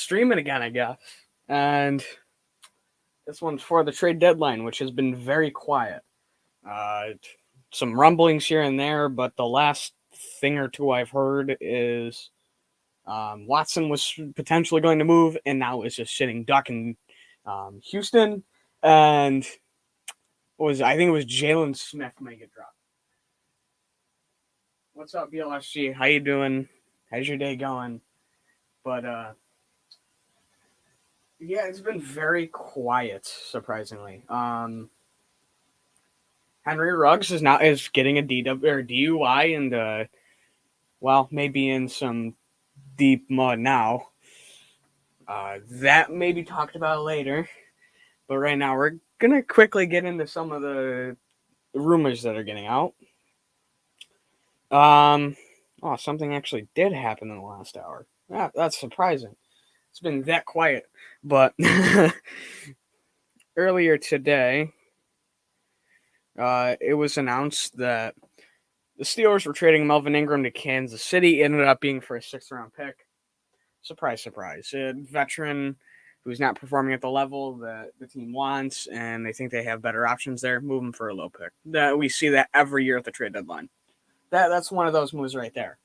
stream it again, I guess. And this one's for the trade deadline, which has been very quiet. Some rumblings here and there, but the last thing or two I've heard is Watson was potentially going to move, and now is just sitting duck in Houston. And I think it was Jalen Smith might get dropped. What's up, BLSG? How you doing? How's your day going? But yeah, it's been very quiet, surprisingly. Henry Ruggs is getting a DUI and maybe in some deep mud now. That may be talked about later. But right now we're gonna quickly get into some of the rumors that are getting out. Something actually did happen in the last hour. Yeah, that's surprising. It's been that quiet. But earlier today, it was announced that the Steelers were trading Melvin Ingram to Kansas City. It ended up being for a 6th-round pick. Surprise, surprise. A veteran who's not performing at the level that the team wants, and they think they have better options there, move him for a low pick. We see that every year at the trade deadline. That's one of those moves right there.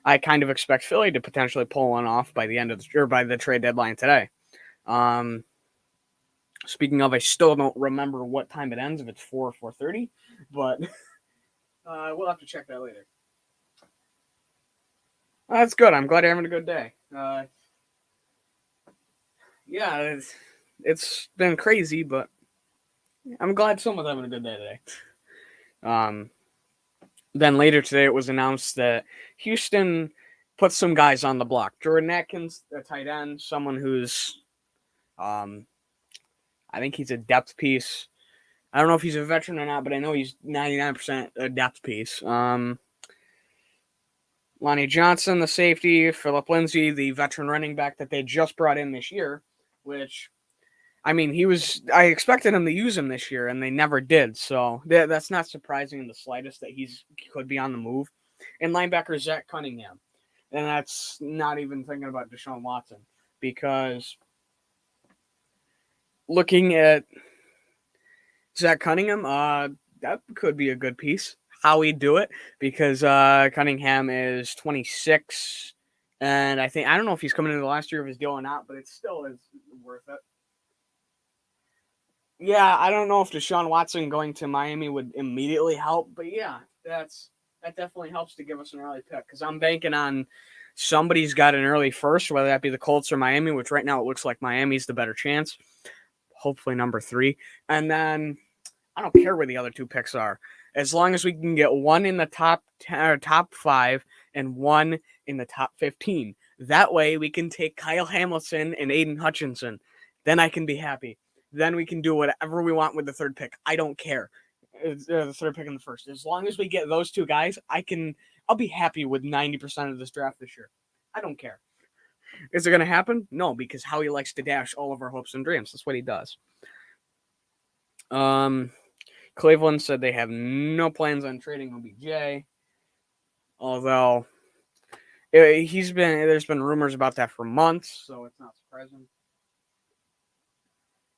I kind of expect Philly to potentially pull one off by the trade deadline today. Speaking of, I still don't remember what time it ends, if it's 4 or 4:30, but we'll have to check that later. That's good. I'm glad you're having a good day. Yeah, it's been crazy, but I'm glad someone's having a good day today. Then later today, it was announced that Houston put some guys on the block. Jordan Atkins, a tight end, someone who's, I think he's a depth piece. I don't know if he's a veteran or not, but I know he's 99% a depth piece. Lonnie Johnson, the safety, Philip Lindsay, the veteran running back that they just brought in this year, which, I mean, I expected him to use him this year, and they never did, so that's not surprising in the slightest that he could be on the move. And linebacker Zach Cunningham, and that's not even thinking about Deshaun Watson, because looking at Zach Cunningham, that could be a good piece. How we do it, because Cunningham is 26, and I don't know if he's coming into the last year of his deal or not, but it still is worth it. Yeah, I don't know if Deshaun Watson going to Miami would immediately help, but yeah, that definitely helps to give us an early pick, because I'm banking on somebody's got an early first, whether that be the Colts or Miami, which right now it looks like Miami's the better chance. Hopefully number 3. And then I don't care where the other 2 picks are, as long as we can get one in the top 10 or top 5 and one in the top 15. That way we can take Kyle Hamilton and Aiden Hutchinson. Then I can be happy. Then we can do whatever we want with the 3rd pick. I don't care. The 3rd pick and the 1st. As long as we get those 2 guys, I'll be happy with 90% of this draft this year. I don't care. Is it going to happen? No, because Howie likes to dash all of our hopes and dreams. That's what he does. Cleveland said they have no plans on trading OBJ, although there's been rumors about that for months, so it's not surprising.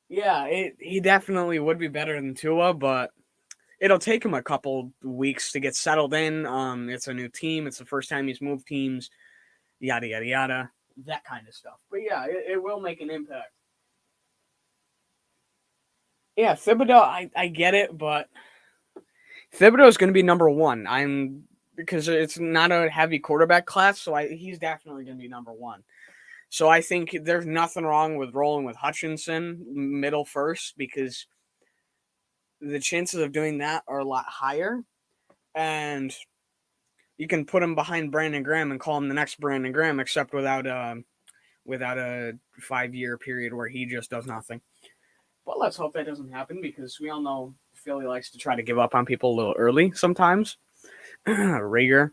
Yeah, he definitely would be better than Tua, but it'll take him a couple weeks to get settled in. It's a new team. It's the first time he's moved teams, yada, yada, yada, that kind of stuff. But yeah, it will make an impact. Yeah, Thibodeau, I get it, but Thibodeau is going to be number 1. Because it's not a heavy quarterback class, so he's definitely going to be number 1. So I think there's nothing wrong with rolling with Hutchinson middle first, because the chances of doing that are a lot higher, and you can put him behind Brandon Graham and call him the next Brandon Graham, except without a 5-year period where he just does nothing. But let's hope that doesn't happen, because we all know Philly likes to try to give up on people a little early sometimes. Rager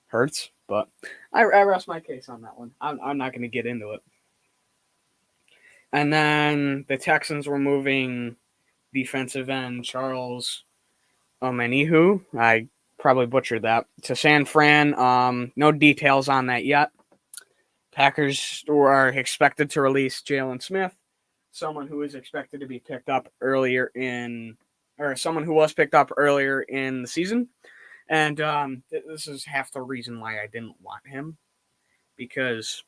hurts, but I rest my case on that one. I'm not going to get into it. And then the Texans were moving defensive end Charles Omenihu. I probably butchered that, to San Fran. No details on that yet. Packers are expected to release Jalen Smith, someone who is expected to be picked up earlier in, or someone who was picked up earlier in the season. And this is half the reason why I didn't want him, because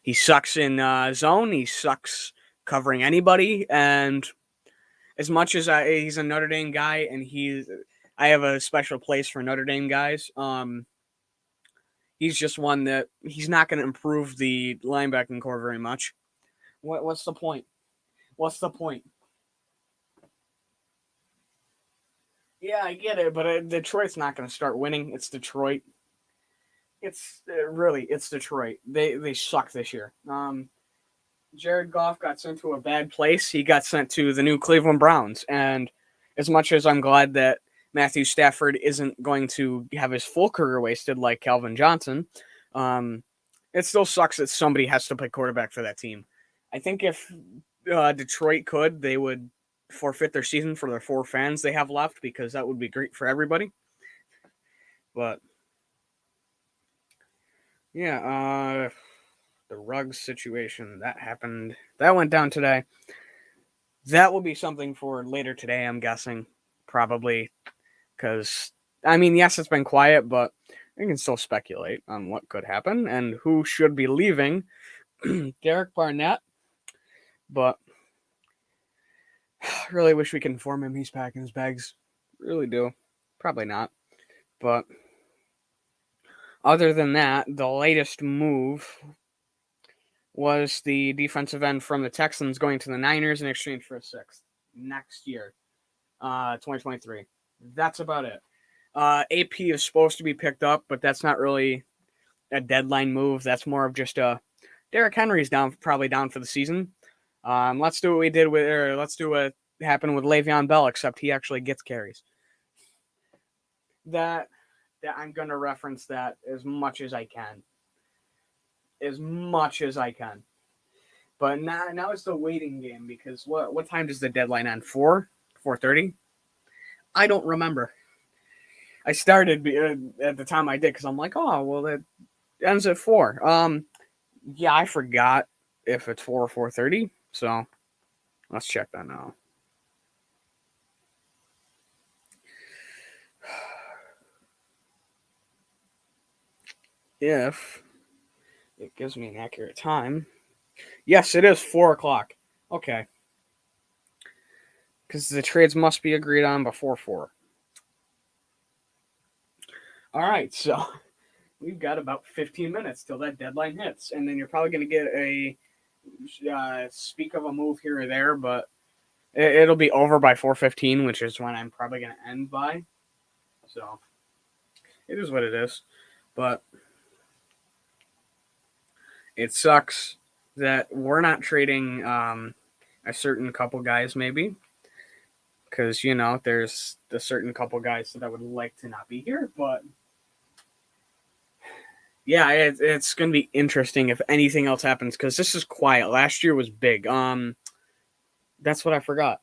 he sucks in zone. He sucks covering anybody. And as much as he's a Notre Dame guy, and I have a special place for Notre Dame guys. He's just one that he's not going to improve the linebacking core very much. What's the point? What's the point? Yeah, I get it, but Detroit's not going to start winning. It's Detroit. It's Detroit. They suck this year. Jared Goff got sent to a bad place. He got sent to the new Cleveland Browns, and as much as I'm glad that Matthew Stafford isn't going to have his full career wasted like Calvin Johnson, it still sucks that somebody has to play quarterback for that team. I think if Detroit could, they would forfeit their season for their 4 fans they have left, because that would be great for everybody. But yeah, the Ruggs situation that happened, that went down today. That will be something for later today, I'm guessing, probably, because I mean, yes, it's been quiet, but we can still speculate on what could happen and who should be leaving. Derek Barnett, but I really wish we could inform him he's packing his bags. Really do. Probably not. But other than that, the latest move was the defensive end from the Texans going to the Niners in exchange for a 6th next year, 2023. That's about it. AP is supposed to be picked up, but that's not really a deadline move. That's more of just a Derrick Henry's probably down for the season. Let's do what happened with Le'Veon Bell, except he actually gets carries. That I'm gonna reference that as much as I can. But now it's the waiting game, because what time does the deadline end? 4:30? I don't remember. I started at the time I did, because I'm like, oh well, it ends at 4. Yeah, I forgot if it's 4 or 4:30. So let's check that now. If it gives me an accurate time. Yes, it is 4 o'clock. Okay. Because the trades must be agreed on before 4. All right, so we've got about 15 minutes till that deadline hits. And then you're probably going to get a speak of a move here or there, but it'll be over by 4:15, which is when I'm probably going to end by. So it is what it is. But it sucks that we're not trading a certain couple guys, maybe. Because, there's a certain couple guys that I would like to not be here. But yeah, it's going to be interesting if anything else happens, because this is quiet. Last year was big. That's what I forgot.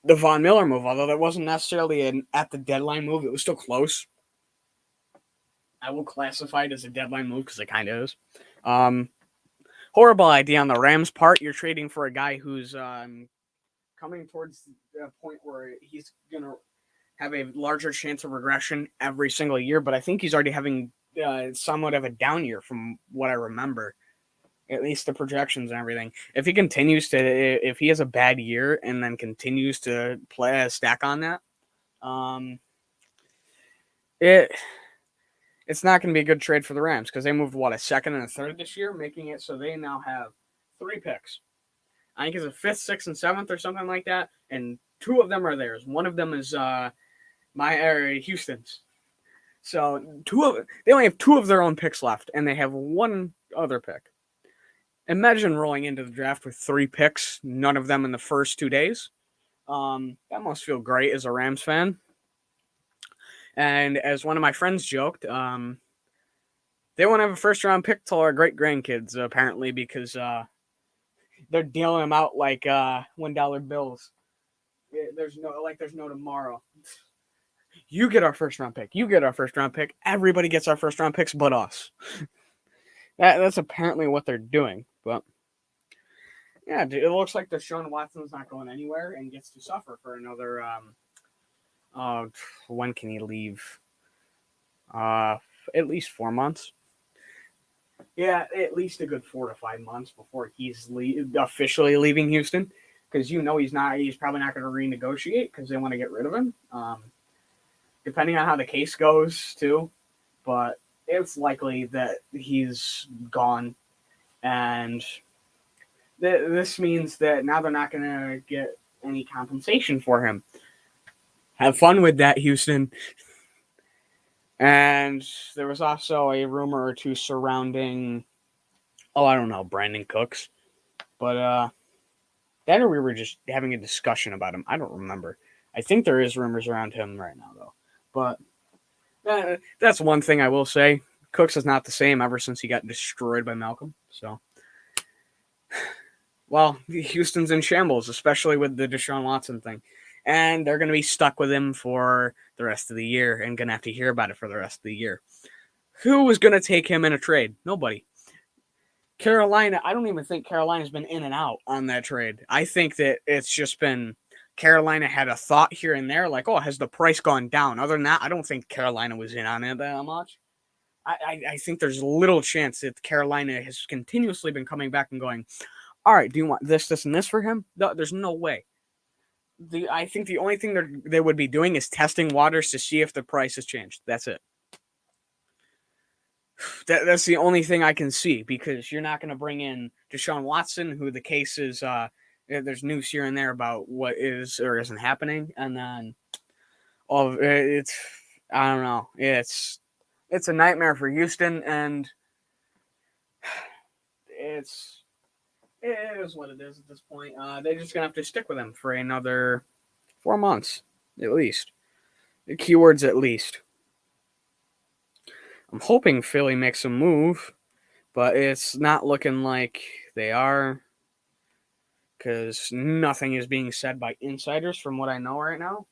The Von Miller move, although that wasn't necessarily an at the deadline move, it was still close. I will classify it as a deadline move, because it kind of is. Horrible idea on the Rams' part. You're trading for a guy who's coming towards the point where he's going to have a larger chance of regression every single year, but I think he's already having somewhat of a down year from what I remember, at least the projections and everything. If he has a bad year and then continues to play a stack on that, it's not going to be a good trade for the Rams, because they moved, a second and a third this year, making it so they now have 3 picks. I think it's a 5th, 6th, and 7th or something like that, and 2 of them are theirs. One of them is Houston's. So they only have 2 of their own picks left, and they have 1 other pick. Imagine rolling into the draft with 3 picks, none of them in the first 2 days. That must feel great as a Rams fan. And as one of my friends joked, they won't have a first-round pick till our great-grandkids, apparently, because they're dealing them out like $1 bills. There's no tomorrow. You get our first-round pick. You get our first-round pick. Everybody gets our first-round picks but us. That's apparently what they're doing. But yeah, it looks like Deshaun Watson's not going anywhere and gets to suffer for another. Uh, when can he leave? Uh, at least 4 months. Yeah, at least a good 4 to 5 months before he's officially leaving Houston, because he's not. He's probably not going to renegotiate because they want to get rid of him. Depending on how the case goes too, but it's likely that he's gone, and this means that now they're not going to get any compensation for him. Have fun with that, Houston. And there was also a rumor or two surrounding, I don't know, Brandon Cooks. But that, or we were just having a discussion about him. I don't remember. I think there is rumors around him right now, though. But that's one thing I will say. Cooks is not the same ever since he got destroyed by Malcolm. So, well, Houston's in shambles, especially with the Deshaun Watson thing. And they're going to be stuck with him for the rest of the year and going to have to hear about it for the rest of the year. Who was going to take him in a trade? Nobody. Carolina, I don't even think Carolina's been in and out on that trade. I think that it's just been Carolina had a thought here and there, like, oh, has the price gone down? Other than that, I don't think Carolina was in on it that much. I think there's little chance that Carolina has continuously been coming back and going, all right, do you want this, this, and this for him? No, there's no way. I think the only thing they would be doing is testing waters to see if the price has changed. That's it. That's the only thing I can see, because you're not going to bring in Deshaun Watson, who the case is, there's news here and there about what is or isn't happening. And then it's, I don't know. It's a nightmare for Houston, and it is what it is at this point. They're just going to have to stick with him for another 4 months, at least. The keywords at least. I'm hoping Philly makes a move, but it's not looking like they are, because nothing is being said by insiders from what I know right now.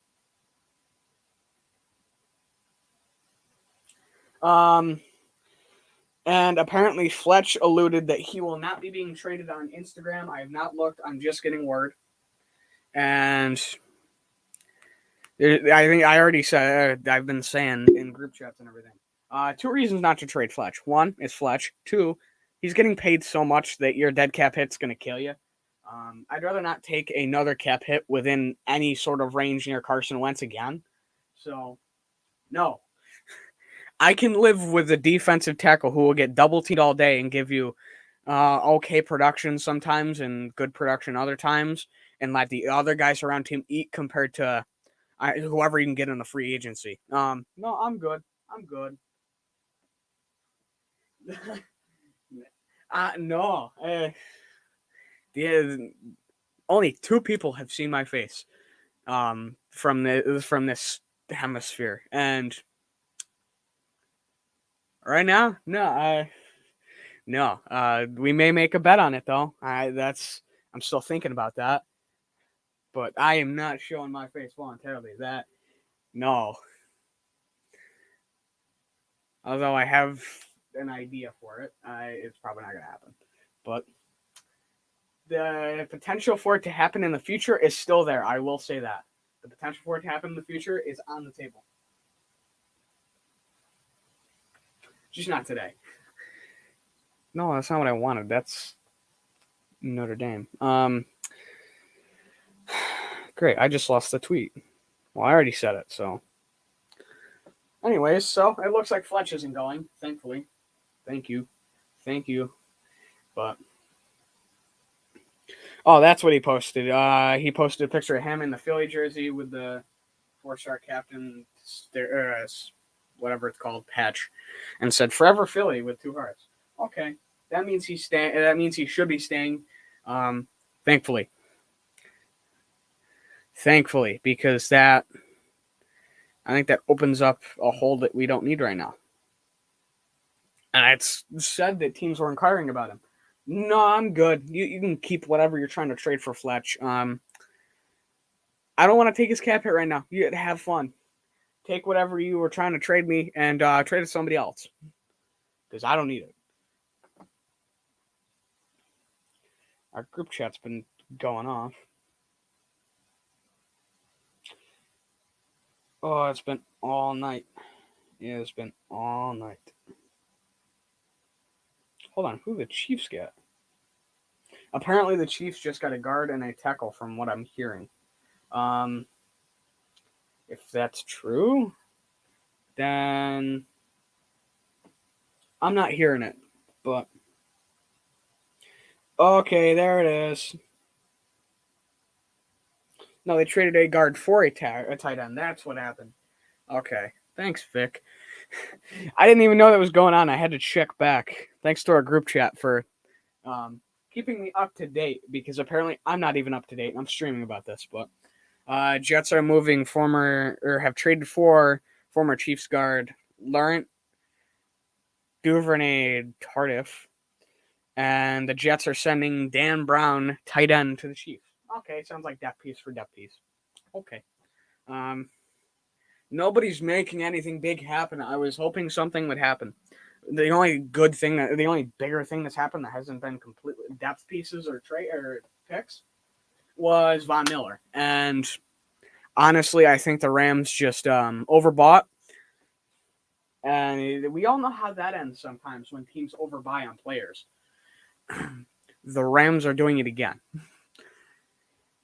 And apparently Fletch alluded that he will not be being traded on Instagram. I have not looked. I'm just getting word. And I think I already said, I've been saying in group chats and everything. 2 reasons not to trade Fletch. 1 is Fletch. 2, he's getting paid so much that your dead cap hit's going to kill you. I'd rather not take another cap hit within any sort of range near Carson Wentz again. So, no. I can live with a defensive tackle who will get double teamed all day and give you okay production sometimes and good production other times, and let the other guys around him eat compared to whoever you can get in the free agency. No, I'm good. I'm good. No. Only 2 people have seen my face from this hemisphere, and right now, no. We may make a bet on it though. I'm still thinking about that, but I am not showing my face voluntarily. No. Although I have an idea for it, it's probably not going to happen. But the potential for it to happen in the future is still there. I will say that. The potential for it to happen in the future is on the table. Just not today. No, that's not what I wanted. That's Notre Dame. Great. I just lost the tweet. Well, I already said it, so. Anyways, so it looks like Fletch isn't going, thankfully. Thank you. But that's what he posted. He posted a picture of him in the Philly jersey with the 4-star captain, whatever it's called, patch, and said "Forever Philly" with 2 hearts. Okay, that means he's staying. That means he should be staying. Thankfully, because I think that opens up a hole that we don't need right now. And it's said that teams were inquiring about him. No, I'm good. You can keep whatever you're trying to trade for Fletch. I don't want to take his cap hit right now. You have fun. Take whatever you were trying to trade me and trade it to somebody else, because I don't need it. Our group chat's been going off. Oh, it's been all night. Yeah, it's been all night. Hold on, who the Chiefs get? Apparently, the Chiefs just got a guard and a tackle, from what I'm hearing. Um, if that's true, then I'm not hearing it. But okay, there it is. No, they traded a guard for a tight end. That's what happened. Okay, thanks, Vic. I didn't even know that was going on. I had to check back. Thanks to our group chat for keeping me up to date, because apparently I'm not even up to date. I'm streaming about this, but Jets are moving have traded for former Chiefs guard Laurent Duvernay Tardif, and the Jets are sending Dan Brown, tight end, to the Chiefs. Okay, sounds like depth piece for depth piece. Okay. Nobody's making anything big happen. I was hoping something would happen. The only bigger thing that's happened that hasn't been completely depth pieces or picks was Von Miller. And honestly, I think the Rams just overbought. And we all know how that ends sometimes when teams overbuy on players. The Rams are doing it again.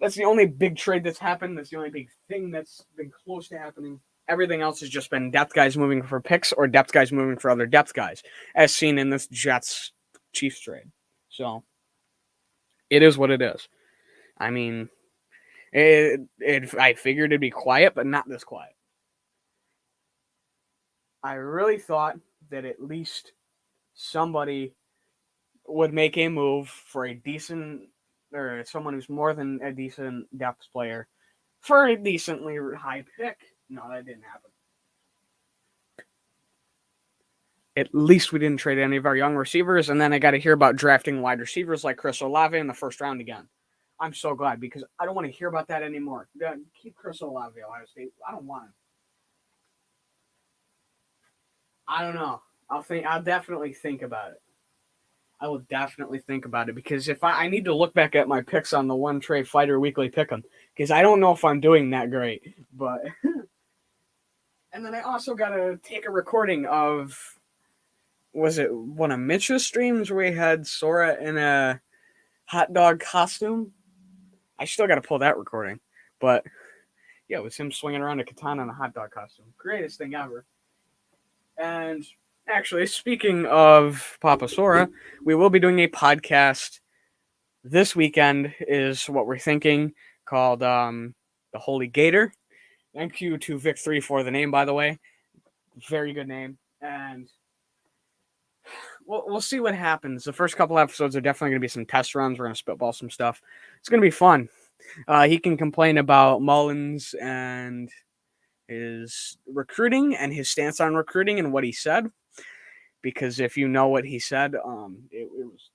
That's the only big trade that's happened. That's the only big thing that's been close to happening. Everything else has just been depth guys moving for picks or depth guys moving for other depth guys, as seen in this Jets Chiefs trade. So it is what it is. I mean, I figured it'd be quiet, but not this quiet. I really thought that at least somebody would make a move for a decent, or someone who's more than a decent depth player for a decently high pick. No, that didn't happen. At least we didn't trade any of our young receivers, and then I got to hear about drafting wide receivers like Chris Olave in the first round again. I'm so glad, because I don't want to hear about that anymore. Keep Chris Olave, Ohio State. I don't want him. I don't know. I'll definitely think about it. I will definitely think about it, because if I need to look back at my picks on the One Trey Fighter Weekly Pick'em, because I don't know if I'm doing that great. But and then I also got to take a recording of, was it one of Mitch's streams where we had Sora in a hot dog costume? I still got to pull that recording, but yeah, it was him swinging around a katana in a hot dog costume. Greatest thing ever. And actually, speaking of Papa Sora, we will be doing a podcast this weekend, is what we're thinking, called The Holy Gator. Thank you to Vic3 for the name, by the way. Very good name. And we'll see what happens. The first couple episodes are definitely going to be some test runs. We're going to spitball some stuff. It's going to be fun. He can complain about Mullins and his recruiting and his stance on recruiting and what he said. Because if you know what he said, it was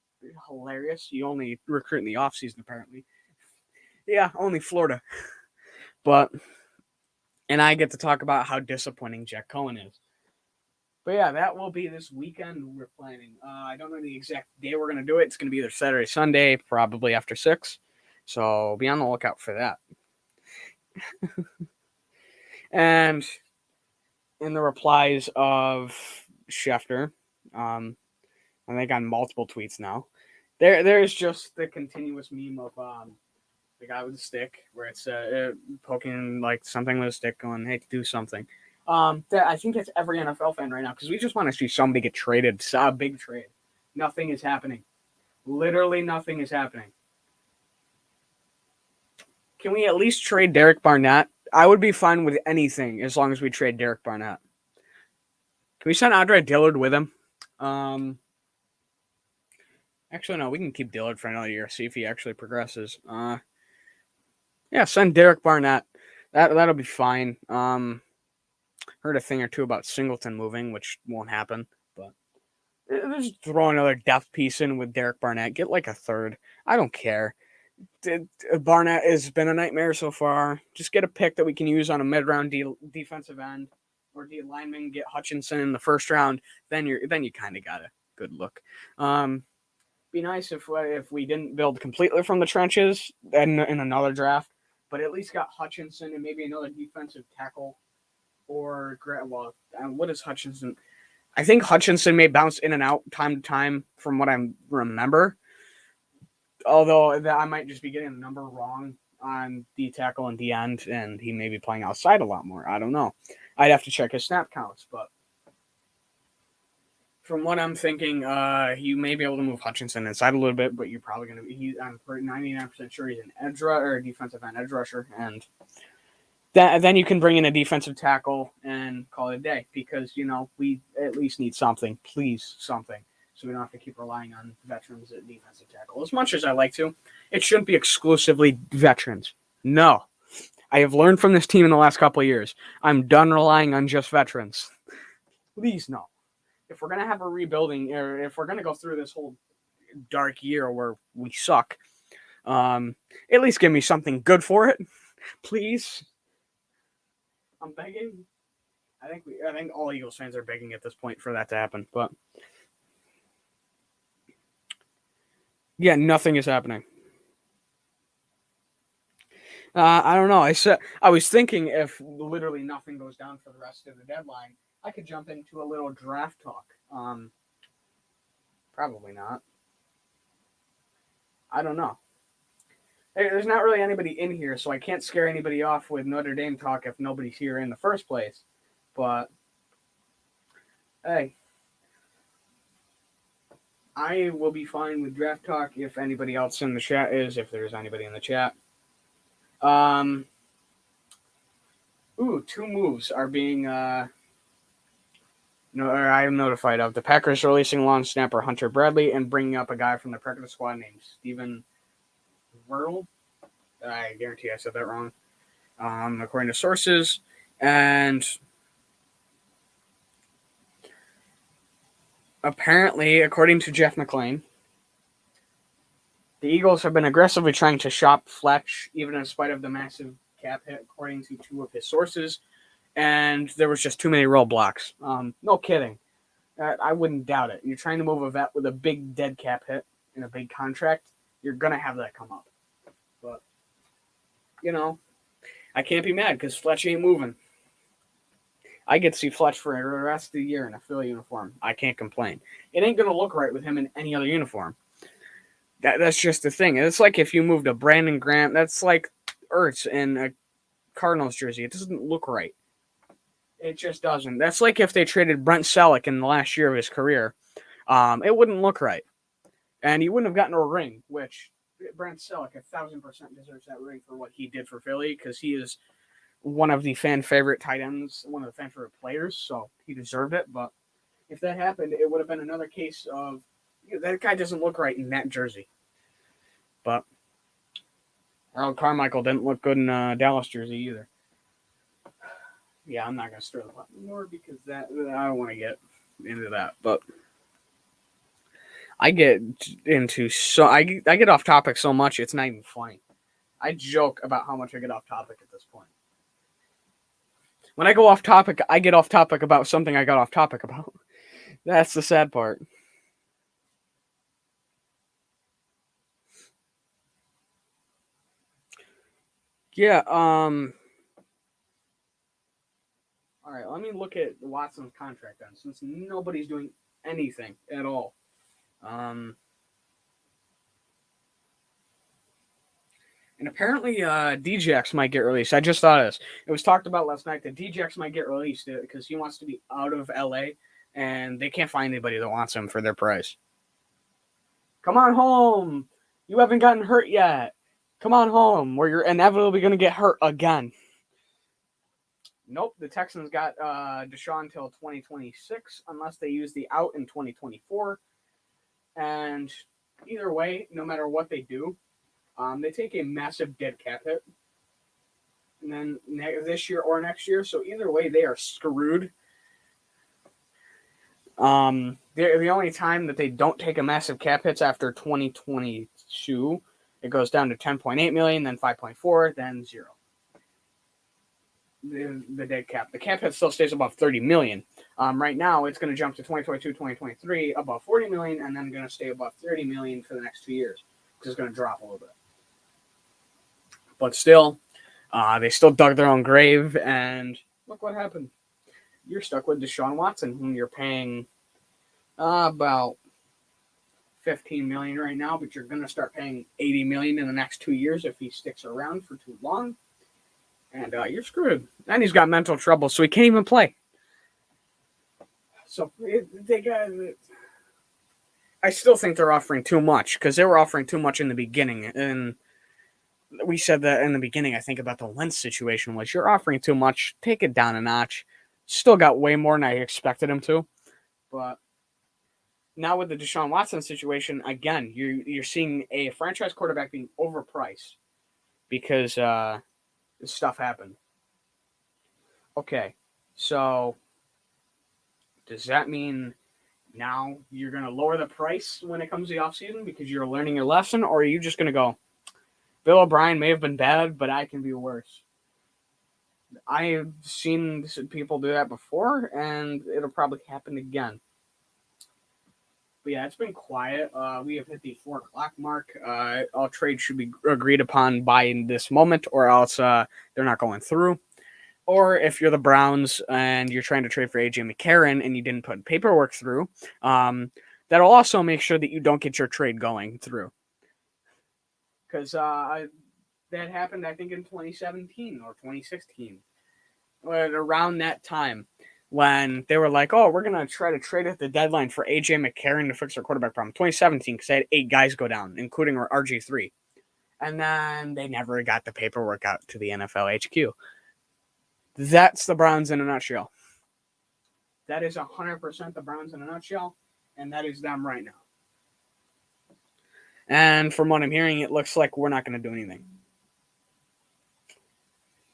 hilarious. You only recruit in the offseason, apparently. Yeah, only Florida. And I get to talk about how disappointing Jack Cohen is. But yeah, that will be this weekend we're planning. I don't know the exact day we're going to do it. It's going to be either Saturday, Sunday, probably after 6. So be on the lookout for that. And in the replies of Schefter, I think on multiple tweets now, there's just the continuous meme of the guy with the stick, where it's poking like something with a stick, going, "Hey, do something." I think it's every NFL fan right now, because we just want to see somebody get traded, a big trade. Nothing is happening. Literally nothing is happening. Can we at least trade Derek Barnett? I would be fine with anything as long as we trade Derek Barnett. Can we send Andre Dillard with him? Actually, no, we can keep Dillard for another year, see if he actually progresses. Yeah, send Derek Barnett. That'll be fine. Heard a thing or two about Singleton moving, which won't happen. But just throw another depth piece in with Derek Barnett. Get like a third. I don't care. Barnett has been a nightmare so far. Just get a pick that we can use on a mid-round defensive end or D lineman. Get Hutchinson in the first round. Then you kind of got a good look. Be nice if we didn't build completely from the trenches and in another draft, but at least got Hutchinson and maybe another defensive tackle or what is Hutchinson? I think Hutchinson may bounce in and out time to time from what I remember. Although I might just be getting the number wrong on D tackle and D end, and he may be playing outside a lot more. I don't know. I'd have to check his snap counts, but from what I'm thinking, you may be able to move Hutchinson inside a little bit, but you're probably going to be. I'm 99% sure he's an edge or a defensive end edge rusher, and then you can bring in a defensive tackle and call it a day because we at least need something, please something, so we don't have to keep relying on veterans at defensive tackle. As much as I like to, it shouldn't be exclusively veterans. No, I have learned from this team in the last couple of years. I'm done relying on just veterans. Please no. If we're going to have a rebuilding, or if we're going to go through this whole dark year where we suck, at least give me something good for it, please. I'm begging. I think all Eagles fans are begging at this point for that to happen, but yeah, nothing is happening. I don't know. I was thinking if literally nothing goes down for the rest of the deadline, I could jump into a little draft talk. Probably not. I don't know. There's not really anybody in here, so I can't scare anybody off with Notre Dame talk if nobody's here in the first place. But, hey, I will be fine with draft talk if anybody else in the chat is, if there's anybody in the chat. 2 moves are being I am notified of. The Packers releasing long snapper Hunter Bradley and bringing up a guy from the practice squad named Steven Verl. I guarantee I said that wrong. According to sources. And apparently, according to Jeff McClain, the Eagles have been aggressively trying to shop Fletch, even in spite of the massive cap hit, according to 2 of his sources. And there was just too many roadblocks. No kidding. I wouldn't doubt it. You're trying to move a vet with a big dead cap hit and a big contract. You're going to have that come up. But, I can't be mad because Fletch ain't moving. I get to see Fletch for the rest of the year in a Philly uniform. I can't complain. It ain't going to look right with him in any other uniform. That's just the thing. It's like if you moved a Brandon Graham. That's like Ertz in a Cardinals jersey. It doesn't look right. It just doesn't. That's like if they traded Brent Selleck in the last year of his career. It wouldn't look right. And he wouldn't have gotten a ring, which Brent Selleck 1,000% deserves that ring for what he did for Philly because he is one of the fan favorite tight ends, one of the fan favorite players, so he deserved it. But if that happened, it would have been another case of that guy doesn't look right in that jersey. But Harold Carmichael didn't look good in Dallas jersey either. Yeah, I'm not going to stir the pot more because I don't want to get into that. But I get off topic so much it's not even funny. I joke about how much I get off topic at this point. When I go off topic, I get off topic about something I got off topic about. That's the sad part. Yeah, all right, let me look at Watson's contract then, since nobody's doing anything at all. And apparently, Djax might get released. I just thought of this. It was talked about last night that Djax might get released because he wants to be out of LA, and they can't find anybody that wants him for their price. Come on home. You haven't gotten hurt yet. Come on home, where you're inevitably going to get hurt again. Nope, the Texans got Deshaun until 2026, unless they use the out in 2024. And either way, no matter what they do, they take a massive dead cap hit. And then this year or next year, so either way, they are screwed. The only time that they don't take a massive cap hits after 2022, it goes down to 10.8 million, then 5.4, then 0. the dead cap. The cap hit still stays above 30 million. Right now, it's going to jump to 2022, 2023 above 40 million, and then going to stay above 30 million for the next 2 years because it's going to drop a little bit. But still, they still dug their own grave, and look what happened. You're stuck with Deshaun Watson, whom you're paying about 15 million right now, but you're going to start paying 80 million in the next 2 years if he sticks around for too long. And you're screwed. And he's got mental trouble, so he can't even play. So I still think they're offering too much because they were offering too much in the beginning. And we said that in the beginning, I think, about the Wentz situation was you're offering too much. Take it down a notch. Still got way more than I expected him to. But now with the Deshaun Watson situation, again, you're seeing a franchise quarterback being overpriced because this stuff happened. Okay, so does that mean now you're going to lower the price when it comes to the offseason because you're learning your lesson, or are you just going to go, Bill O'Brien may have been bad, but I can be worse? I've seen people do that before, and it'll probably happen again. But yeah, it's been quiet. We have hit the 4 o'clock mark. All trades should be agreed upon by this moment, or else they're not going through. Or if you're the Browns and you're trying to trade for AJ McCarron and you didn't put paperwork through, that'll also make sure that you don't get your trade going through. Because that happened, I think, in 2017 or 2016. Around that time when they were like, oh, we're going to try to trade at the deadline for AJ McCarron to fix our quarterback problem. 2017, because they had 8 guys go down, including our RG3. And then they never got the paperwork out to the NFL HQ. That's the Browns in a nutshell. That is 100% the Browns in a nutshell, and that is them right now. And from what I'm hearing, it looks like we're not going to do anything.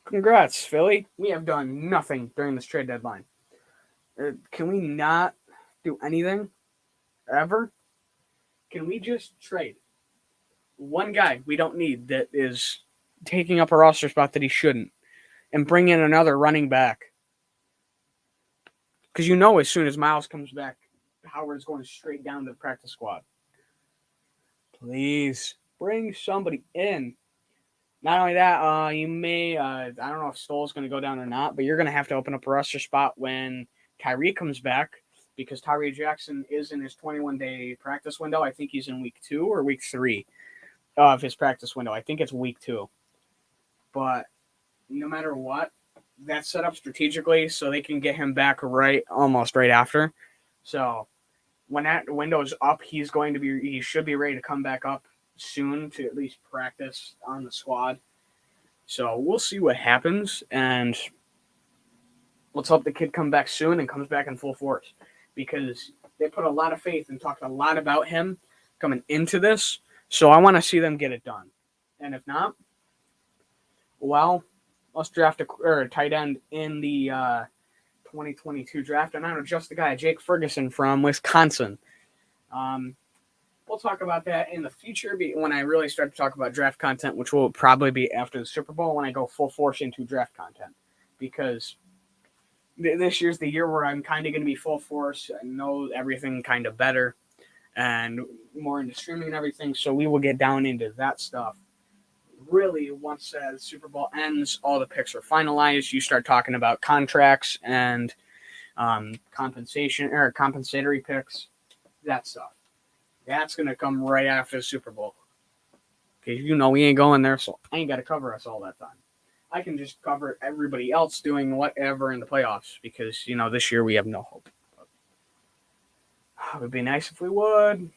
Congrats, Philly. We have done nothing during this trade deadline. Can we not do anything? Ever? Can we just trade? One guy we don't need that is taking up a roster spot that he shouldn't. And bring in another running back. Because as soon as Miles comes back, Howard's going straight down to the practice squad. Please, bring somebody in. Not only that, you may, I don't know if Stoll's going to go down or not, but you're going to have to open up a roster spot when Tyree comes back, because Tyree Jackson is in his 21-day practice window. I think he's in week 2 or week 3 of his practice window. I think it's week 2. But no matter what, that's set up strategically so they can get him back almost right after. So when that window is up, he should be ready to come back up soon to at least practice on the squad. So we'll see what happens, and let's hope the kid comes back soon and comes back in full force, because they put a lot of faith and talked a lot about him coming into this. So I want to see them get it done. And if not, well, let's draft a tight end in the 2022 draft. And I don't know, just the guy, Jake Ferguson from Wisconsin. We'll talk about that in the future when I really start to talk about draft content, which will probably be after the Super Bowl when I go full force into draft content. Because this year's the year where I'm kind of going to be full force and know everything kind of better and more into streaming and everything. So we will get down into that stuff. Really, once the Super Bowl ends, all the picks are finalized. You start talking about contracts and compensatory picks, that stuff. That's going to come right after the Super Bowl. Because we ain't going there, so I ain't got to cover us all that time. I can just cover everybody else doing whatever in the playoffs because, this year we have no hope. It would be nice if we would.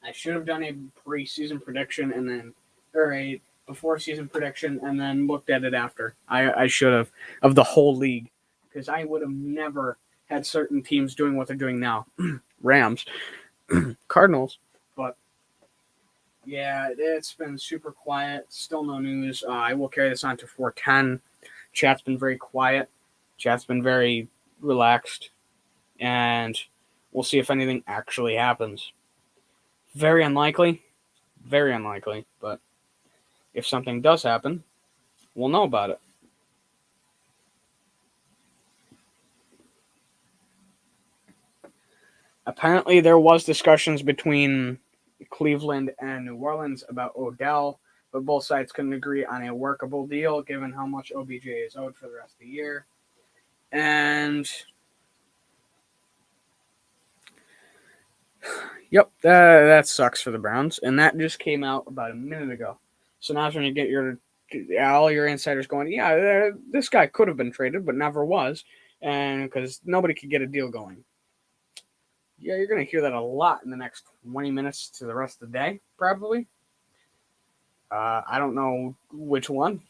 I should have done a pre-season prediction or a before-season prediction and then looked at it after. I should have, of the whole league, because I would have never had certain teams doing what they're doing now. Rams. Cardinals. But, yeah, it's been super quiet. Still no news. I will carry this on to 410. Chat's been very quiet. Chat's been very relaxed. And we'll see if anything actually happens. Very unlikely, but if something does happen, we'll know about it. Apparently, there was discussions between Cleveland and New Orleans about Odell, but both sides couldn't agree on a workable deal given how much OBJ is owed for the rest of the year. And yep, that sucks for the Browns. And that just came out about a minute ago. So now's when you get all your insiders going, yeah, this guy could have been traded, but never was, and because nobody could get a deal going. Yeah, you're going to hear that a lot in the next 20 minutes to the rest of the day, probably. I don't know which one.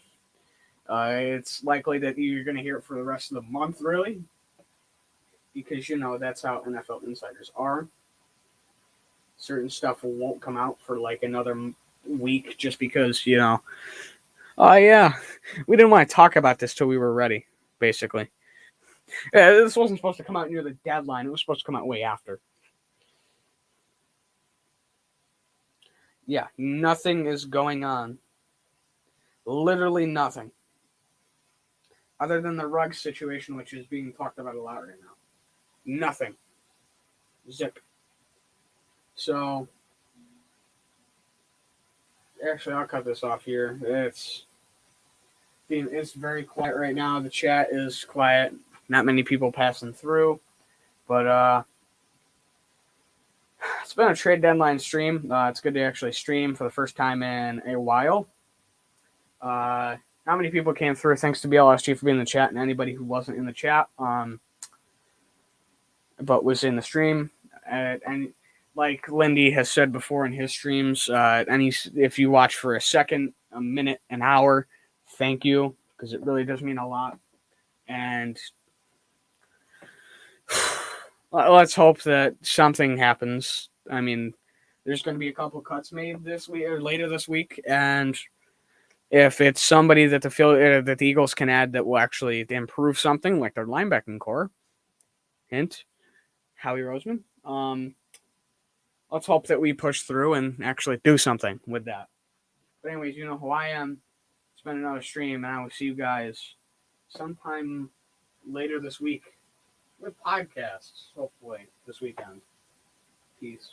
It's likely that you're going to hear it for the rest of the month, really, because that's how NFL insiders are. Certain stuff won't come out for like another week just because, oh yeah, we didn't want to talk about this till we were ready, basically. This wasn't supposed to come out near the deadline. It was supposed to come out way after. Yeah, nothing is going on. Literally nothing. Other than the Ruggs situation, which is being talked about a lot right now. Nothing. Zip. So, actually, I'll cut this off here. It's very quiet right now. The chat is quiet. Not many people passing through. But it's been a trade deadline stream. It's good to actually stream for the first time in a while. Not many people came through. Thanks to BLSG for being in the chat, and anybody who wasn't in the chat, but was in the stream. And like Lindy has said before in his streams, if you watch for a second, a minute, an hour, thank you, because it really does mean a lot. And let's hope that something happens. I mean, there's going to be a couple cuts made this week or later this week, and if it's somebody that the Eagles can add that will actually improve something, like their linebacking core, hint, Howie Roseman. Let's hope that we push through and actually do something with that. But anyways, you know who I am. It's been another stream, and I will see you guys sometime later this week with podcasts, hopefully, this weekend. Peace.